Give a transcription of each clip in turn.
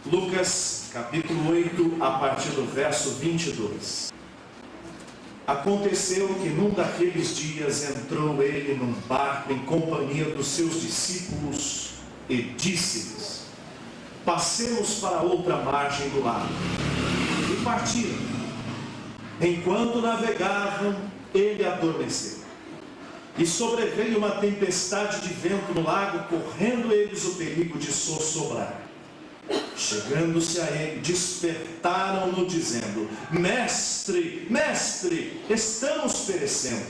Lucas capítulo 8, a partir do verso 22. Aconteceu que num daqueles dias entrou ele num barco em companhia dos seus discípulos e disse-lhes: passemos para outra margem do lago. E partiram. Enquanto navegavam, ele adormeceu. E sobreveio uma tempestade de vento no lago, correndo eles o perigo de sossobrar. Chegando-se a ele, despertaram-no dizendo: Mestre, Mestre, estamos perecendo.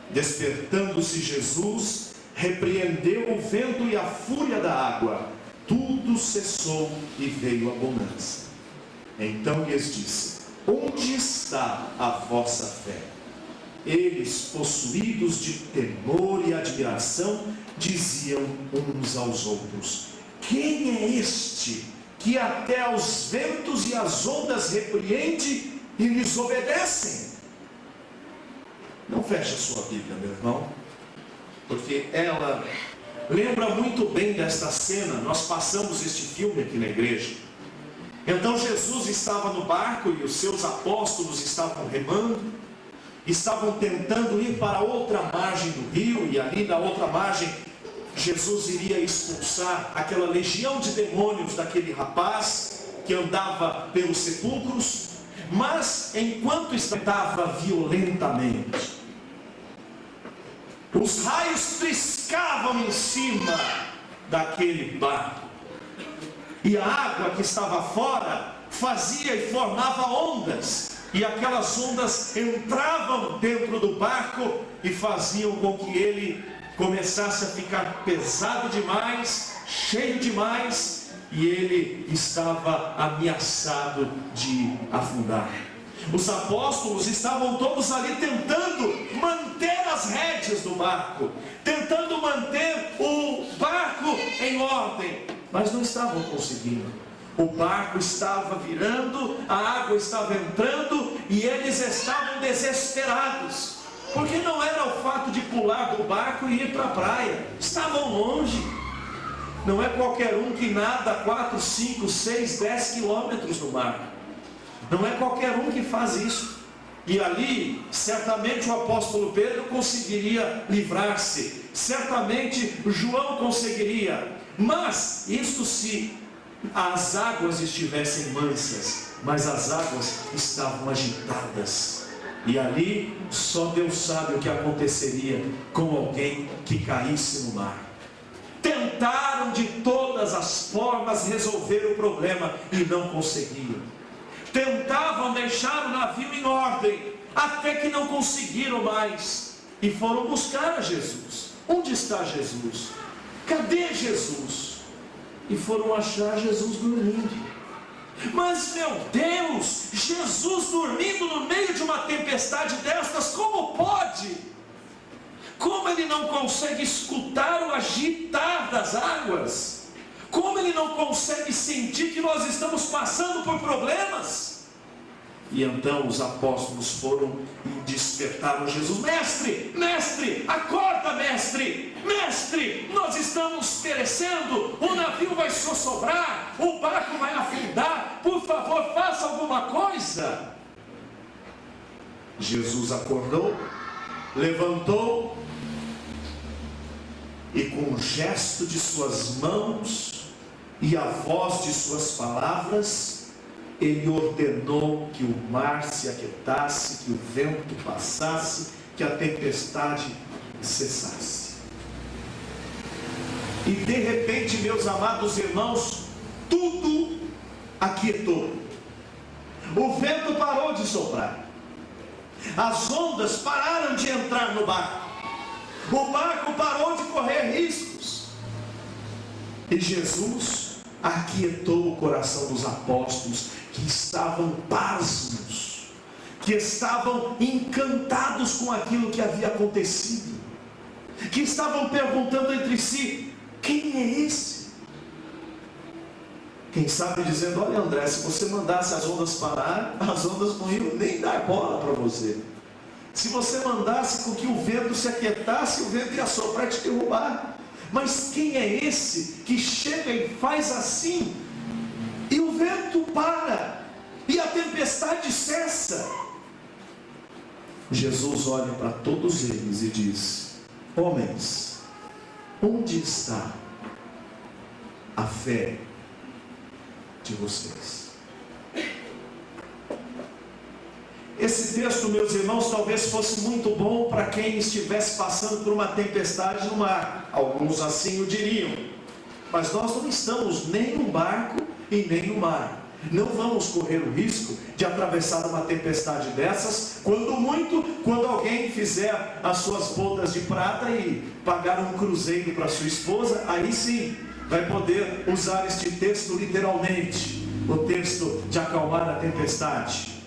Despertando-se Jesus, repreendeu o vento e a fúria da água. Tudo cessou e veio a bonança. Então lhes disse: onde está a vossa fé? Eles, possuídos de temor e admiração, diziam uns aos outros: quem é este que até os ventos e as ondas repreende e lhes obedecem? Não feche a sua Bíblia, meu irmão, porque ela lembra muito bem desta cena. Nós passamos este filme aqui na igreja. Então Jesus estava no barco e os seus apóstolos estavam remando, estavam tentando ir para outra margem do rio, e ali na outra margem Jesus iria expulsar aquela legião de demônios daquele rapaz que andava pelos sepulcros. Mas enquanto estava violentamente, os raios triscavam em cima daquele barco, e a água que estava fora fazia e formava ondas, e aquelas ondas entravam dentro do barco e faziam com que ele começasse a ficar pesado demais, cheio demais, e ele estava ameaçado de afundar. Os apóstolos estavam todos ali tentando manter as rédeas do barco, tentando manter o barco em ordem, mas não estavam conseguindo. O barco estava virando, a água estava entrando e eles estavam desesperados, porque não era o fato de pular do barco e ir para a praia, estavam longe. Não é qualquer um que nada 4, 5, 6, 10 quilômetros no mar. Não é qualquer um que faz isso. E ali, certamente o apóstolo Pedro conseguiria livrar-se, certamente João conseguiria, mas isso se as águas estivessem mansas, mas as águas estavam agitadas. E ali só Deus sabe o que aconteceria com alguém que caísse no mar. Tentaram de todas as formas resolver o problema e não conseguiam. Tentavam deixar o navio em ordem, até que não conseguiram mais, e foram buscar a Jesus. Onde está Jesus? Cadê Jesus? E foram achar Jesus dormindo. Mas meu Deus, Jesus dormindo no meio de uma tempestade destas, como pode? Como ele não consegue escutar o agitar das águas? Como ele não consegue sentir que nós estamos passando por problemas? E então os apóstolos foram e despertaram Jesus: Mestre, Mestre, acorda, Mestre, Mestre, nós estamos perecendo, o navio vai sossobrar, o barco vai afundar, por favor, faça alguma coisa. Jesus acordou, levantou, e com um gesto de suas mãos e a voz de suas palavras, ele ordenou que o mar se aquietasse, que o vento passasse, que a tempestade cessasse. E de repente, meus amados irmãos, tudo aquietou. O vento parou de soprar, as ondas pararam de entrar no barco, o barco parou de correr riscos, e Jesus aquietou o coração dos apóstolos, que estavam pasmos, que estavam encantados com aquilo que havia acontecido, que estavam perguntando entre si: quem é esse? Quem sabe dizendo: olha, André, se você mandasse as ondas parar, as ondas não iam nem dar bola para você. Se você mandasse com que o vento se aquietasse, o vento ia soprar e te derrubar. Mas quem é esse que chega e faz assim, e o tempestade cessa. Jesus olha para todos eles e diz: homens, onde está a fé de vocês? Esse texto, meus irmãos, talvez fosse muito bom para quem estivesse passando por uma tempestade no mar. Alguns assim o diriam. Mas nós não estamos nem no barco e nem no mar. Não vamos correr o risco de atravessar uma tempestade dessas, quando alguém fizer as suas bodas de prata e pagar um cruzeiro para sua esposa, aí sim vai poder usar este texto literalmente, o texto de acalmar a tempestade.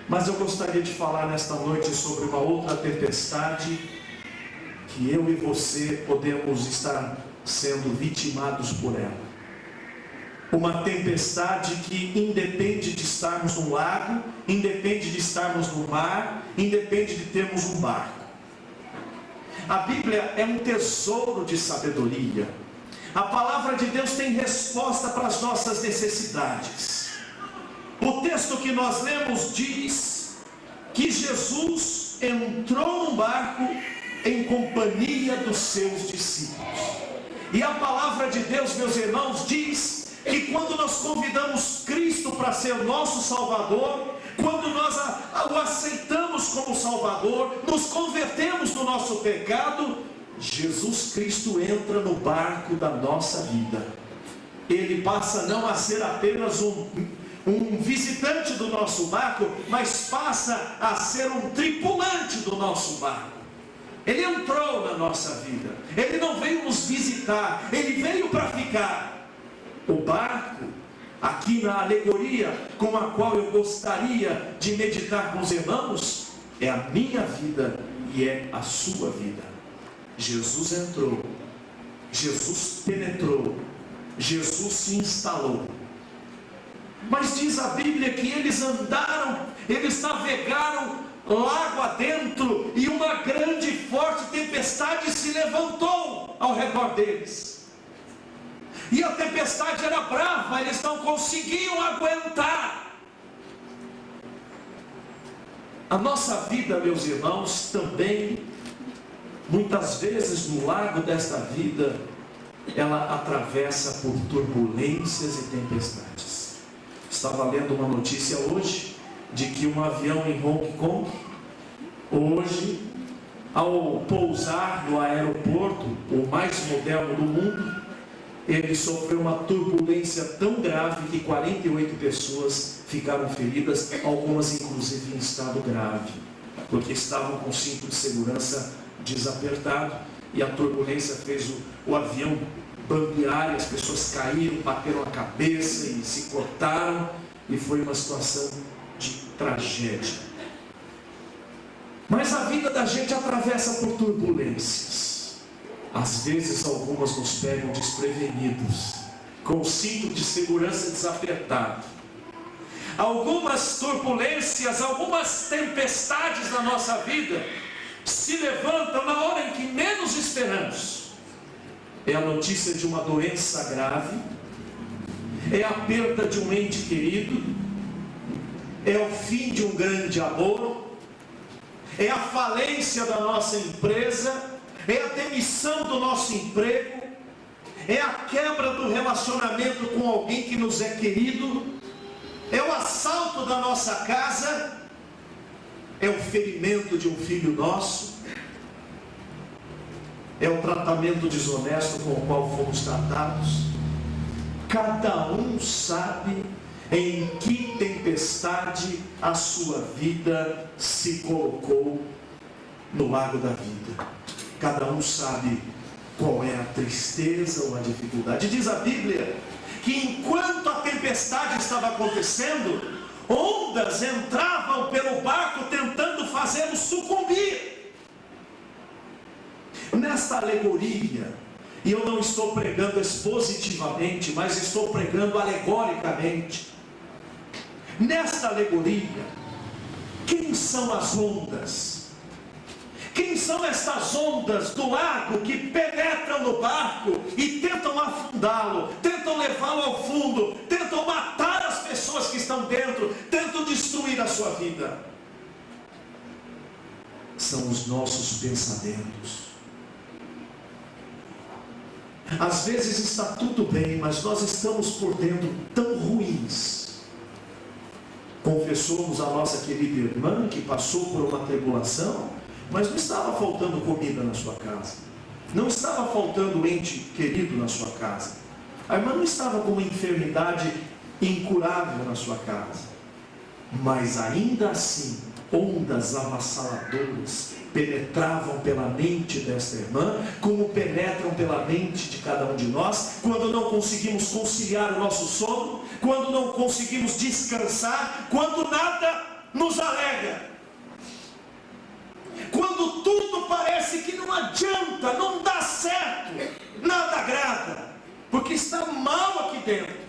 Mas eu gostaria de falar nesta noite sobre uma outra tempestade que eu e você podemos estar sendo vitimados por ela. Uma tempestade que independe de estarmos num lago, independe de estarmos no mar, independe de termos um barco. A Bíblia é um tesouro de sabedoria. A palavra de Deus tem resposta para as nossas necessidades. O texto que nós lemos diz que Jesus entrou num barco em companhia dos seus discípulos. E a palavra de Deus, meus irmãos, diz que quando nós convidamos Cristo para ser nosso Salvador, quando nós o aceitamos como Salvador, nos convertemos do nosso pecado, Jesus Cristo entra no barco da nossa vida. Ele passa não a ser apenas um visitante do nosso barco, mas passa a ser um tripulante do nosso barco. Ele entrou na nossa vida. Ele não veio nos visitar, ele veio para ficar. O barco, aqui na alegoria com a qual eu gostaria de meditar com os irmãos, é a minha vida e é a sua vida. Jesus entrou, Jesus penetrou, Jesus se instalou. Mas diz a Bíblia que eles navegaram lago adentro, e uma grande e forte tempestade se levantou ao redor deles. E a tempestade era brava, eles não conseguiam aguentar. A nossa vida, meus irmãos, também, muitas vezes no lago desta vida, ela atravessa por turbulências e tempestades. Estava lendo uma notícia hoje, de que um avião em Hong Kong, hoje, ao pousar no aeroporto, o mais moderno do mundo, ele sofreu uma turbulência tão grave que 48 pessoas ficaram feridas, algumas inclusive em estado grave, porque estavam com o cinto de segurança desapertado, e a turbulência fez o avião bambear, e as pessoas caíram, bateram a cabeça e se cortaram, e foi uma situação de tragédia. Mas a vida da gente atravessa por turbulências. Às vezes algumas nos pegam desprevenidos, com o cinto de segurança desapertado. Algumas turbulências, algumas tempestades na nossa vida se levantam na hora em que menos esperamos. É a notícia de uma doença grave, é a perda de um ente querido, é o fim de um grande amor, é a falência da nossa empresa, é a demissão do nosso emprego, é a quebra do relacionamento com alguém que nos é querido, é o assalto da nossa casa, é o ferimento de um filho nosso, é o tratamento desonesto com o qual fomos tratados. Cada um sabe em que tempestade a sua vida se colocou no lago da vida. Cada um sabe qual é a tristeza ou a dificuldade. Diz a Bíblia que enquanto a tempestade estava acontecendo, ondas entravam pelo barco tentando fazê-lo sucumbir. Nesta alegoria, e eu não estou pregando expositivamente, mas estou pregando alegoricamente. Nesta alegoria, quem são as ondas? Quem são estas ondas do lago que penetram no barco e tentam afundá-lo, tentam levá-lo ao fundo, tentam matar as pessoas que estão dentro, sua vida são os nossos pensamentos. Às vezes está tudo bem, mas nós estamos por dentro tão ruins. Confessou-nos a nossa querida irmã que passou por uma tribulação, mas não estava faltando comida na sua casa, não estava faltando ente querido na sua casa, a irmã não estava com uma enfermidade incurável na sua casa, mas ainda assim ondas avassaladoras penetravam pela mente desta irmã, como penetram pela mente de cada um de nós, quando não conseguimos conciliar o nosso sono, quando não conseguimos descansar, quando nada nos alegra, quando tudo parece que não adianta, não dá certo, nada agrada, porque está mal aqui dentro.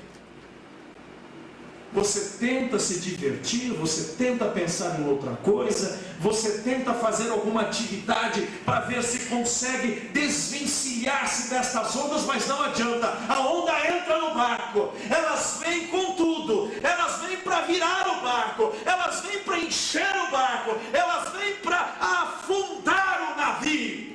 Você tenta se divertir, você tenta pensar em outra coisa, você tenta fazer alguma atividade para ver se consegue desvencilhar-se destas ondas, mas não adianta. A onda entra no barco, elas vêm com tudo, elas vêm para virar o barco, elas vêm para encher o barco, elas vêm para afundar o navio.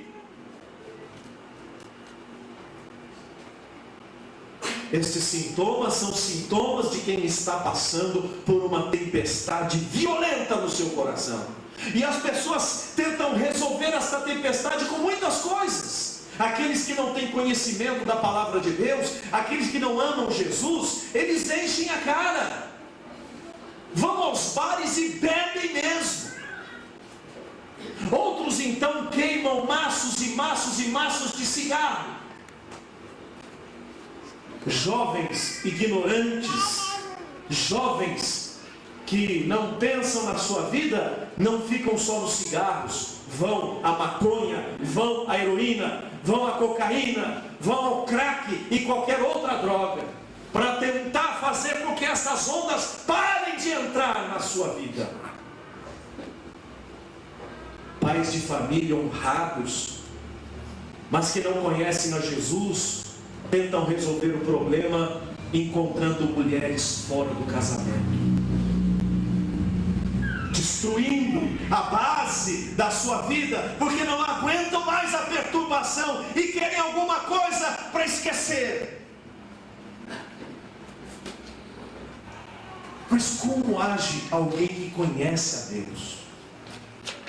Estes sintomas são sintomas de quem está passando por uma tempestade violenta no seu coração. E as pessoas tentam resolver esta tempestade com muitas coisas. Aqueles que não têm conhecimento da palavra de Deus, aqueles que não amam Jesus, eles enchem a cara, vão aos bares e bebem mesmo. Outros então queimam maços e maços e maços de cigarro. Jovens ignorantes, jovens que não pensam na sua vida, não ficam só nos cigarros, vão à maconha, vão à heroína, vão à cocaína, vão ao crack e qualquer outra droga, para tentar fazer com que essas ondas parem de entrar na sua vida. Pais de família honrados, mas que não conhecem a Jesus, tentam resolver o problema encontrando mulheres fora do casamento, destruindo a base da sua vida, porque não aguentam mais a perturbação e querem alguma coisa para esquecer. Mas como age alguém que conhece a Deus?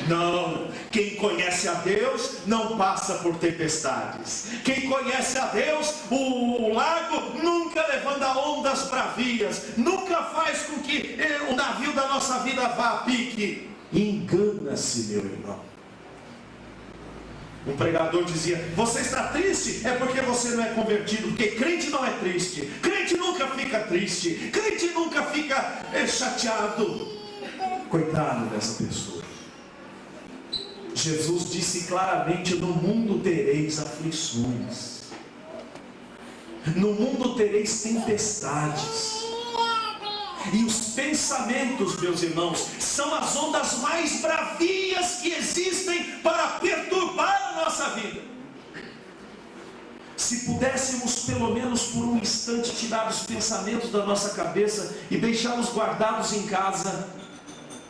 Não, quem conhece a Deus não passa por tempestades. Quem conhece a Deus, o lago nunca levanta ondas bravias, nunca faz com que o navio da nossa vida vá a pique. Engana-se, meu irmão. Um pregador dizia: você está triste? É porque você não é convertido, porque crente não é triste, crente nunca fica triste, crente nunca fica chateado. Coitado dessa pessoa. Jesus disse claramente: no mundo tereis aflições, no mundo tereis tempestades. E os pensamentos, meus irmãos, são as ondas mais bravias que existem para perturbar a nossa vida. Se pudéssemos pelo menos por um instante tirar os pensamentos da nossa cabeça e deixá-los guardados em casa,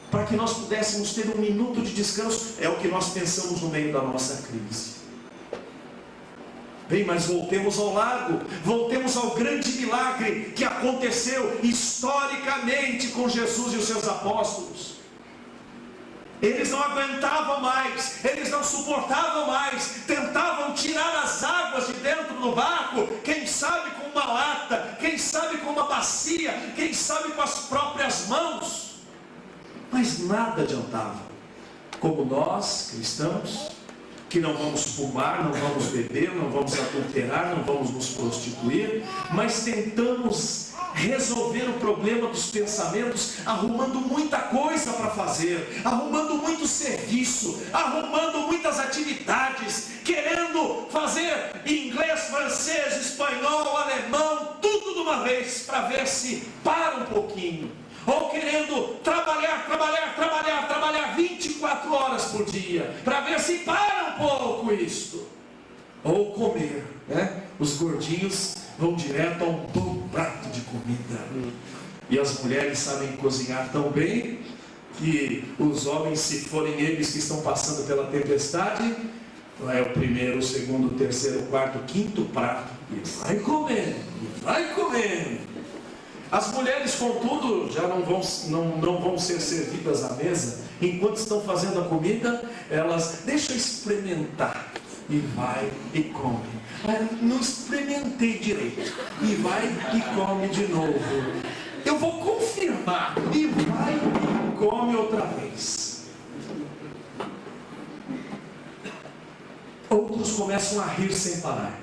para que nós pudéssemos ter um minuto de descanso, é o que nós pensamos no meio da nossa crise. Bem, mas voltemos ao lago, voltemos ao grande milagre que aconteceu historicamente com Jesus e os seus apóstolos. Eles não aguentavam mais, eles não suportavam mais, tentavam tirar as águas de dentro do barco, quem sabe com uma lata, quem sabe com uma bacia, quem sabe com as próprias mãos, mas nada adiantava. Como nós, cristãos, que não vamos fumar, não vamos beber, não vamos adulterar, não vamos nos prostituir, mas tentamos resolver o problema dos pensamentos arrumando muita coisa para fazer, arrumando muito serviço, arrumando muitas atividades, querendo fazer inglês, francês, espanhol, alemão, tudo de uma vez, para ver se para um pouquinho. Ou querendo trabalhar 24 horas por dia, para ver se para um pouco isto. Ou comer, né? Os gordinhos vão direto a um bom prato de comida. E as mulheres sabem cozinhar tão bem que os homens, se forem eles que estão passando pela tempestade, é o primeiro, o segundo, o terceiro, o quarto, o quinto prato, e vai comendo, e vai comendo. As mulheres, contudo, já não vão ser servidas à mesa. Enquanto estão fazendo a comida, elas deixam experimentar, e vai e come. Não experimentei direito, e vai e come de novo. Eu vou confirmar, e vai e come outra vez. Outros começam a rir sem parar.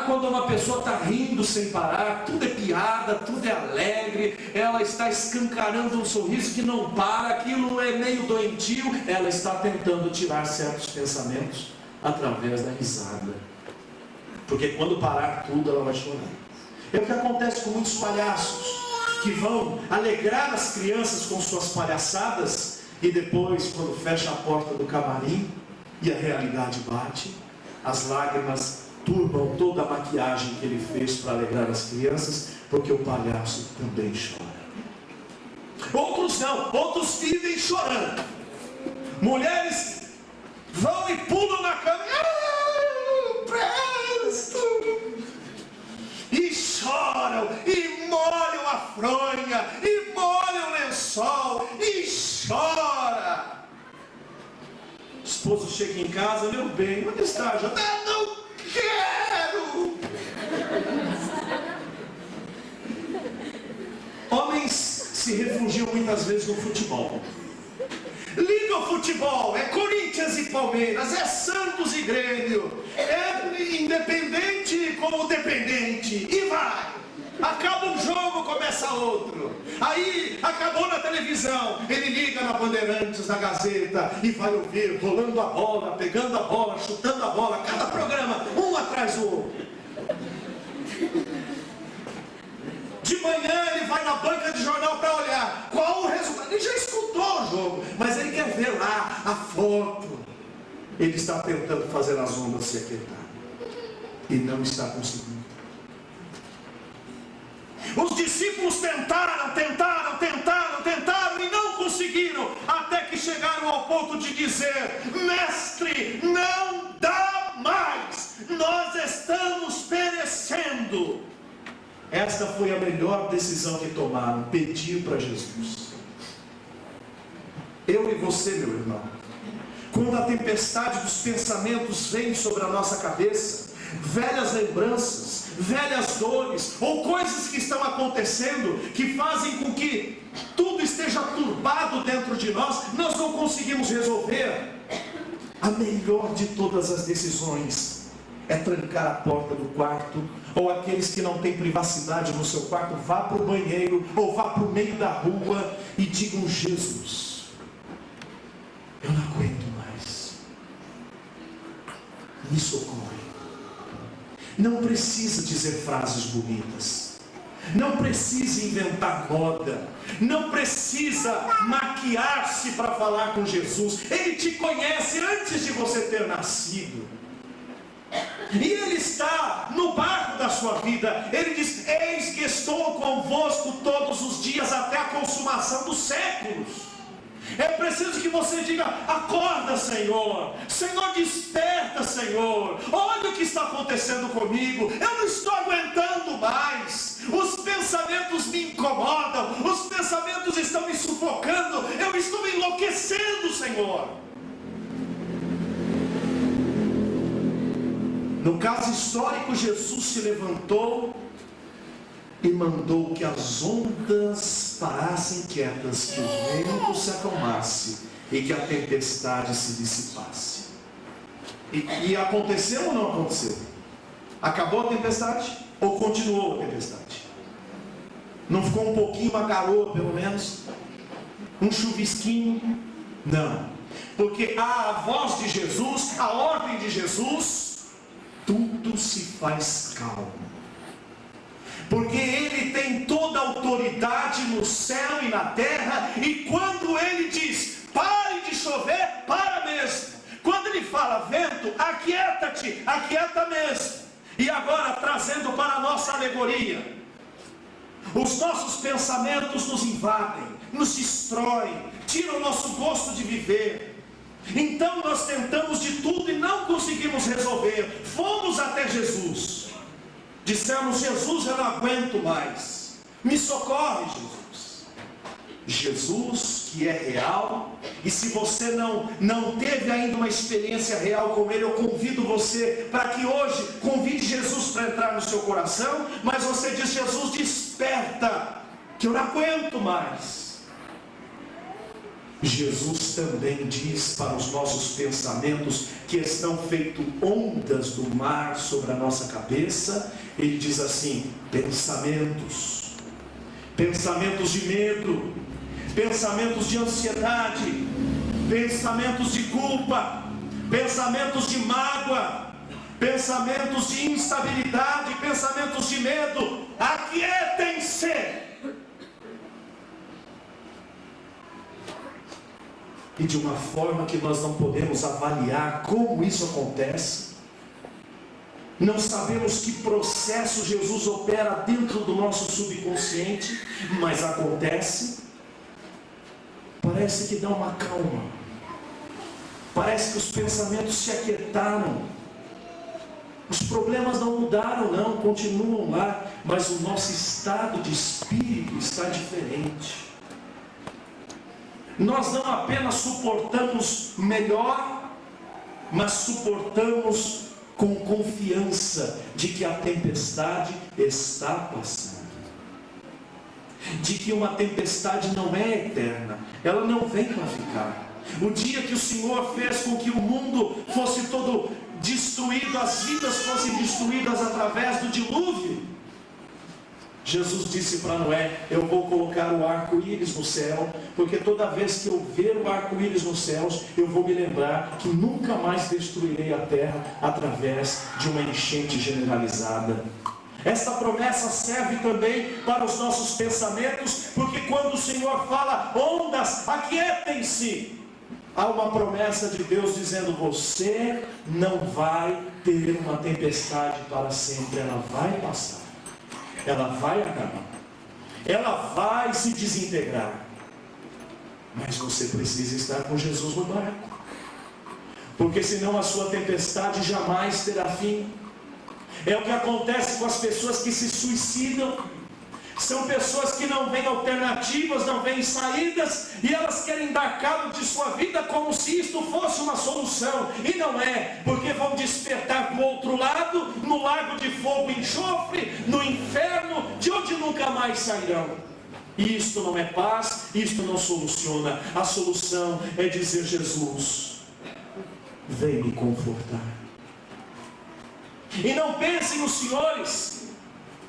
Quando uma pessoa está rindo sem parar, tudo é piada, tudo é alegre, ela está escancarando um sorriso que não para, aquilo é meio doentio, ela está tentando tirar certos pensamentos através da risada. Porque quando parar tudo, ela vai chorar. É o que acontece com muitos palhaços, que vão alegrar as crianças com suas palhaçadas, e depois, quando fecha a porta do camarim, e a realidade bate, as lágrimas turbam toda a maquiagem que ele fez para alegrar as crianças, porque o palhaço também chora. Outros não, outros vivem chorando. Mulheres vão e pulam na cama, presto, e choram, e molham a fronha, e molham o lençol, e chora. O esposo chega em casa, meu bem, onde está? Já não quero. Homens se refugiam muitas vezes no futebol. Liga o futebol, é Corinthians e Palmeiras, é Santos e Grêmio, é Independente como Dependente, e vai. Acaba um jogo, começa outro. Aí acabou na televisão, ele liga na Bandeirantes, na Gazeta, e vai ouvir, rolando a bola, pegando a bola, chutando a bola, cada programa, um atrás do outro. De manhã ele vai na banca de jornal para olhar qual o resultado. Ele já escutou o jogo, mas ele quer ver lá a foto. Ele está tentando fazer as ondas se aquietar, e não está conseguindo. Os discípulos tentaram e não conseguiram, até que chegaram ao ponto de dizer: mestre, não dá mais, nós estamos perecendo. Esta foi a melhor decisão que tomaram, pedir para Jesus. Eu e você, meu irmão, quando a tempestade dos pensamentos vem sobre a nossa cabeça, velhas lembranças, velhas dores, ou coisas que estão acontecendo, que fazem com que tudo esteja turbado dentro de nós, nós não conseguimos resolver. A melhor de todas as decisões é trancar a porta do quarto, ou aqueles que não têm privacidade no seu quarto, vá para o banheiro, ou vá para o meio da rua, e digam: Jesus, eu não aguento mais, me socorre. Não precisa dizer frases bonitas, não precisa inventar moda, não precisa maquiar-se para falar com Jesus. Ele te conhece antes de você ter nascido, e Ele está no barco da sua vida. Ele diz: eis que estou convosco todos os dias até a consumação dos séculos. É preciso que você diga: acorda, Senhor, Senhor, desperta, Senhor, olha o que está acontecendo comigo, eu não estou aguentando mais, os pensamentos me incomodam, os pensamentos estão me sufocando, eu estou enlouquecendo, Senhor. No caso histórico, Jesus se levantou e mandou que as ondas parassem quietas, que o vento se acalmasse e que a tempestade se dissipasse. E aconteceu ou não aconteceu? Acabou a tempestade ou continuou a tempestade? Não ficou um pouquinho, uma garoa pelo menos? Um chuvisquinho? Não. Porque a voz de Jesus, a ordem de Jesus, tudo se faz calmo. Porque Ele tem toda a autoridade no céu e na terra, e quando Ele diz: pare de chover, para mesmo. Quando Ele fala: vento, aquieta-te, aquieta mesmo. E agora, trazendo para a nossa alegoria, Os nossos pensamentos nos invadem, nos destroem, tiram o nosso gosto de viver. Então nós tentamos de tudo e não conseguimos resolver. Fomos até Jesus, dissemos: Jesus, eu não aguento mais, me socorre, Jesus. Jesus, que é real, e se você não teve ainda uma experiência real com Ele, eu convido você para que hoje convide Jesus para entrar no seu coração, mas você diz: Jesus, desperta, que eu não aguento mais. Jesus também diz para os nossos pensamentos, que estão feito ondas do mar sobre a nossa cabeça, Ele diz assim: pensamentos de medo, pensamentos de ansiedade, pensamentos de culpa, pensamentos de mágoa, pensamentos de instabilidade, pensamentos de medo, aquietem-se. E de uma forma que nós não podemos avaliar como isso acontece, não sabemos que processo Jesus opera dentro do nosso subconsciente, mas acontece. Parece que dá uma calma, parece que os pensamentos se aquietaram, os problemas não mudaram, não, continuam lá, mas o nosso estado de espírito está diferente. Nós não apenas suportamos melhor, mas suportamos com confiança de que a tempestade está passando, de que uma tempestade não é eterna, ela não vem para ficar. O dia que o Senhor fez com que o mundo fosse todo destruído, as vidas fossem destruídas através do dilúvio, Jesus disse para Noé: eu vou colocar o arco-íris no céu, porque toda vez que eu ver o arco-íris nos céus, eu vou me lembrar que nunca mais destruirei a terra através de uma enchente generalizada. Esta promessa serve também para os nossos pensamentos, porque quando o Senhor fala: ondas, aquietem-se, há uma promessa de Deus dizendo: você não vai ter uma tempestade para sempre, ela vai passar. Ela vai acabar, ela vai se desintegrar, mas você precisa estar com Jesus no barco, porque senão a sua tempestade jamais terá fim. É o que acontece com as pessoas que se suicidam. São pessoas que não veem alternativas, não veem saídas, e elas querem dar cabo de sua vida como se isto fosse uma solução, e não é, porque vão despertar do outro lado, no lago de fogo e enxofre, no inferno, de onde nunca mais sairão. E isto não é paz, isto não soluciona. A solução é dizer: Jesus, vem me confortar. E não pensem os senhores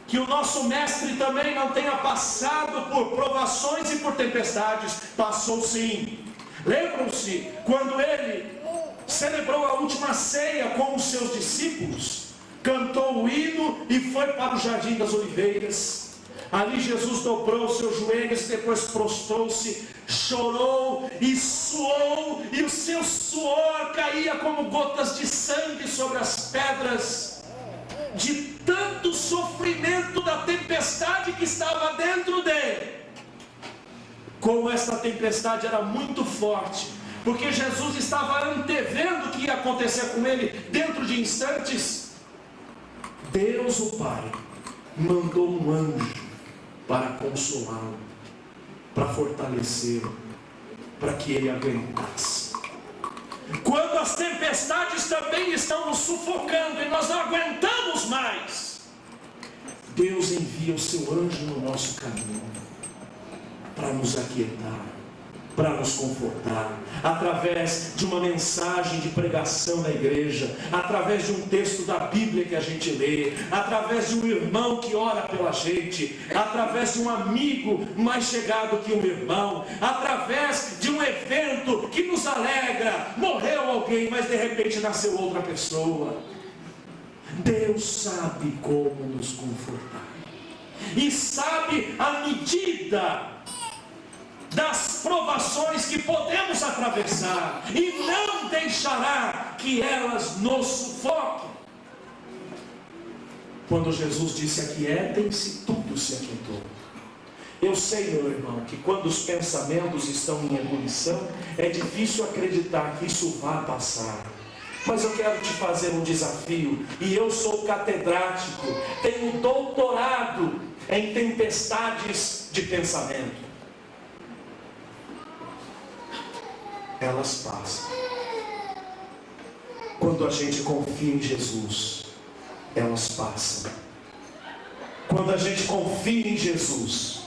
que o nosso mestre também não tenha passado por provações e por tempestades. Passou sim. Lembram-se quando ele celebrou a última ceia com os seus discípulos, cantou o hino e foi para o Jardim das Oliveiras. Ali Jesus dobrou os seus joelhos, depois prostrou-se, chorou e suou, e o seu suor caía como gotas de sangue sobre as pedras, de tanto sofrimento da tempestade que estava dentro dele. Como essa tempestade era muito forte, porque Jesus estava antevendo o que ia acontecer com ele dentro de instantes, Deus o Pai mandou um anjo para consolá-lo, para fortalecê-lo, para que ele aguentasse. Quando as tempestades também estão nos sufocando e nós não aguentamos mais, Deus envia o seu anjo no nosso caminho para nos aquietar, para nos confortar, através de uma mensagem de pregação na igreja, através de um texto da Bíblia que a gente lê, através de um irmão que ora pela gente, através de um amigo mais chegado que um irmão, através de um evento que nos alegra. Morreu alguém, mas de repente nasceu outra pessoa. Deus sabe como nos confortar, e sabe a medida das provações que podemos atravessar, e não deixará que elas nos sufoquem. Quando Jesus disse: aquietem-se, tudo se aquietou. Eu sei, meu irmão, que quando os pensamentos estão em ebulição, é difícil acreditar que isso vá passar. Mas eu quero te fazer um desafio, e eu sou catedrático, tenho doutorado em tempestades de pensamento. Elas passam. Quando a gente confia em Jesus, elas passam. Quando a gente confia em Jesus,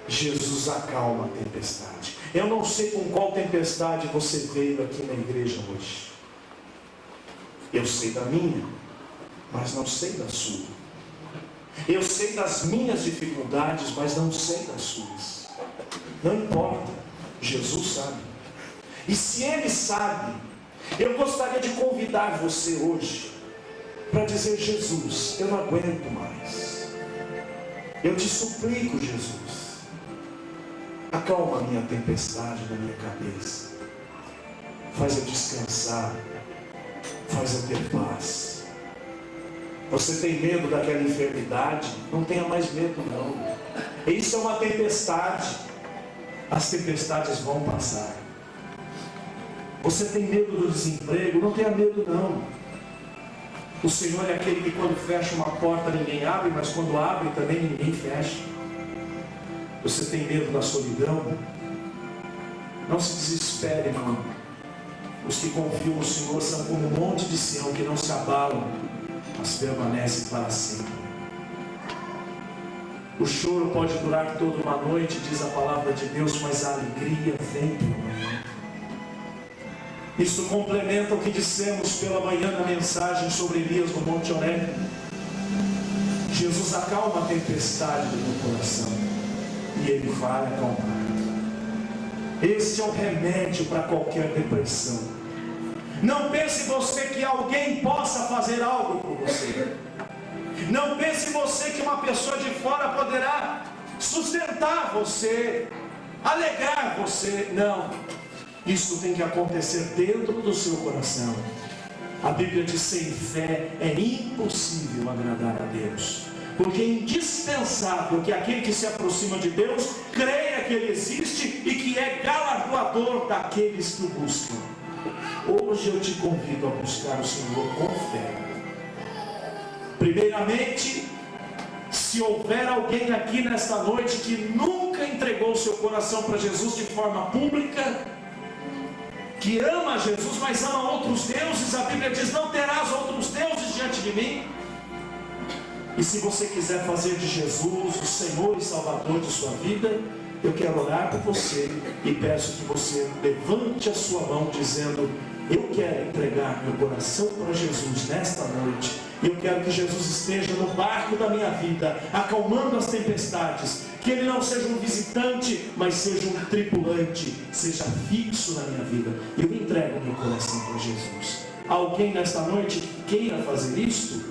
Jesus acalma a tempestade. Eu não sei com qual tempestade você veio aqui na igreja hoje. Eu sei da minha, mas não sei da sua. Eu sei das minhas dificuldades, mas não sei das suas. Não importa, Jesus sabe. E se Ele sabe, eu gostaria de convidar você hoje para dizer: Jesus, eu não aguento mais. Eu te suplico, Jesus, acalma a minha tempestade na minha cabeça. Faz eu descansar. Faz eu ter paz. Você tem medo daquela enfermidade? Não tenha mais medo, não. Isso é uma tempestade. As tempestades vão passar. Você tem medo do desemprego? Não tenha medo, não. O Senhor é aquele que quando fecha uma porta ninguém abre, mas quando abre também ninguém fecha. Você tem medo da solidão? Não se desespere, irmão. Os que confiam no Senhor são como um monte de Sião que não se abalam, mas permanecem para sempre. O choro pode durar toda uma noite, diz a palavra de Deus, mas a alegria vem pela manhã. Isso complementa o que dissemos pela manhã na mensagem sobre Elias no Monte Horebe. Jesus acalma a tempestade do meu coração, e Ele vai acalmar. Este é o remédio para qualquer depressão. Não pense você que alguém possa fazer algo por você. Não pense você que uma pessoa de fora poderá sustentar você, alegrar você. Não. Isso tem que acontecer dentro do seu coração. A Bíblia diz: sem fé é impossível agradar a Deus. Porque é indispensável que aquele que se aproxima de Deus creia que Ele existe e que é galardoador daqueles que o buscam. Hoje eu te convido a buscar o Senhor com fé. Primeiramente, se houver alguém aqui nesta noite que nunca entregou o seu coração para Jesus de forma pública, que ama Jesus, mas ama outros deuses, a Bíblia diz: não terás outros deuses diante de mim. E se você quiser fazer de Jesus o Senhor e Salvador de sua vida, eu quero orar por você e peço que você levante a sua mão dizendo: eu quero entregar meu coração para Jesus nesta noite. Eu quero que Jesus esteja no barco da minha vida, acalmando as tempestades. Que Ele não seja um visitante, mas seja um tripulante, seja fixo na minha vida. Eu entrego meu coração para Jesus. Alguém nesta noite que queira fazer isso?